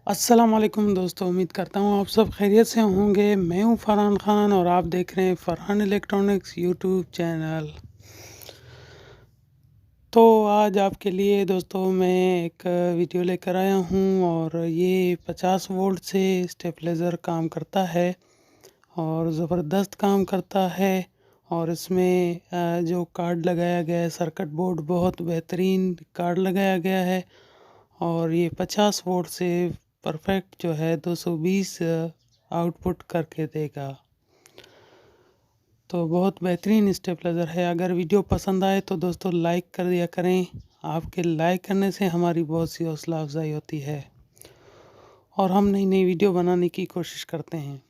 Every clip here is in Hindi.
अस्सलाम वालेकुम दोस्तों, उम्मीद करता हूँ आप सब खैरियत से होंगे। मैं हूँ फरहान ख़ान और आप देख रहे हैं फरहान इलेक्ट्रॉनिक्स यूट्यूब चैनल। तो आज आपके लिए दोस्तों मैं एक वीडियो लेकर आया हूँ और ये 50 वोल्ट से स्टेबलाइज़र काम करता है और ज़बरदस्त काम करता है। और इसमें जो कार्ड लगाया गया है, सर्किट बोर्ड बहुत बेहतरीन कार्ड लगाया गया है और ये 50 वोल्ट से परफेक्ट जो है 220 आउटपुट करके देगा। तो बहुत बेहतरीन स्टेबलाइज़र है। अगर वीडियो पसंद आए तो दोस्तों लाइक कर दिया करें। आपके लाइक करने से हमारी बहुत सी हौसला अफजाई होती है और हम नई नई वीडियो बनाने की कोशिश करते हैं।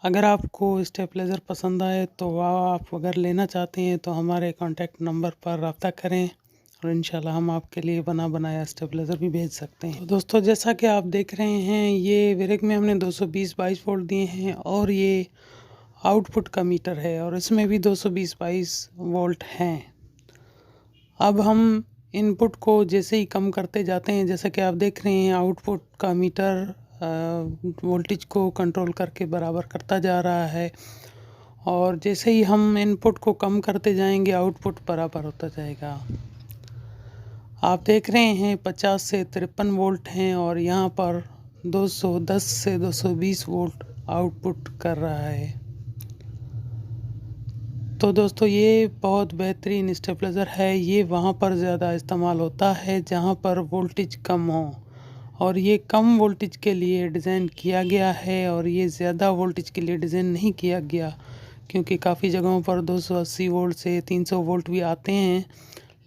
अगर आपको स्टेबलाइज़र पसंद आए तो आप अगर लेना चाहते हैं तो हमारे कॉन्टैक्ट नंबर पर रब्ता करें और इंशाल्लाह हम आपके लिए बना बनाया स्टेबलाइज़र भी भेज सकते हैं। तो दोस्तों जैसा कि आप देख रहे हैं, ये वेरेक में हमने 220/22 वोल्ट दिए हैं और ये आउटपुट का मीटर है और इसमें भी 220/22 वोल्ट हैं। अब हम इनपुट को जैसे ही कम करते जाते हैं, जैसा कि आप देख रहे हैं आउटपुट का मीटर वोल्टेज को कंट्रोल करके बराबर करता जा रहा है और जैसे ही हम इनपुट को कम करते जाएंगे आउटपुट बराबर होता जाएगा। आप देख रहे हैं 50 से 53 वोल्ट हैं और यहाँ पर 210 से 220 वोल्ट आउटपुट कर रहा है। तो दोस्तों ये बहुत बेहतरीन स्टेबलाइज़र है। ये वहाँ पर ज़्यादा इस्तेमाल होता है जहाँ पर वोल्टेज कम हो और ये कम वोल्टेज के लिए डिज़ाइन किया गया है और ये ज़्यादा वोल्टेज के लिए डिज़ाइन नहीं किया गया, क्योंकि काफ़ी जगहों पर 280 वोल्ट से 300 वोल्ट भी आते हैं,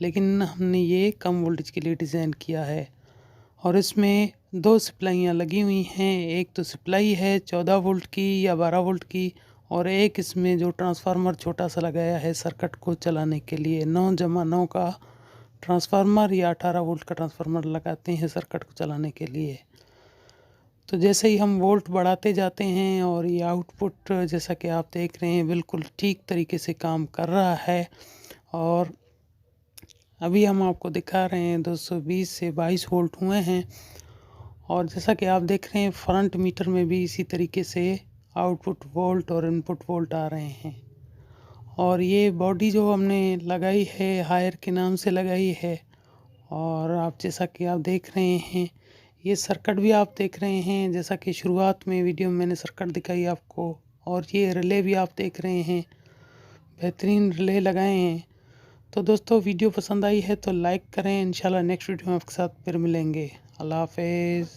लेकिन हमने ये कम वोल्टेज के लिए डिज़ाइन किया है। और इसमें 2 सप्लाइयाँ लगी हुई हैं। एक तो सप्लाई है 14 वोल्ट की या 12 वोल्ट की और एक इसमें जो ट्रांसफार्मर छोटा सा लगाया है सर्किट को चलाने के लिए 9/9 का ट्रांसफार्मर या 18 वोल्ट का ट्रांसफार्मर लगाते हैं सर्किट को चलाने के लिए। तो जैसे ही हम वोल्ट बढ़ाते जाते हैं और ये आउटपुट जैसा कि आप देख रहे हैं बिल्कुल ठीक तरीके से काम कर रहा है। और अभी हम आपको दिखा रहे हैं 220 से 22 वोल्ट हुए हैं और जैसा कि आप देख रहे हैं फ्रंट मीटर में भी इसी तरीके से आउटपुट वोल्ट और इनपुट वोल्ट आ रहे हैं। और ये बॉडी जो हमने लगाई है हायर के नाम से लगाई है और आप जैसा कि आप देख रहे हैं ये सर्किट भी आप देख रहे हैं, जैसा कि शुरुआत में वीडियो में मैंने सर्किट दिखाई आपको। और ये रिले भी आप देख रहे हैं, बेहतरीन रिले लगाए हैं। तो दोस्तों वीडियो पसंद आई है तो लाइक करें। इंशाल्लाह नेक्स्ट वीडियो में आपके साथ फिर मिलेंगे। अल्लाह हाफिज़।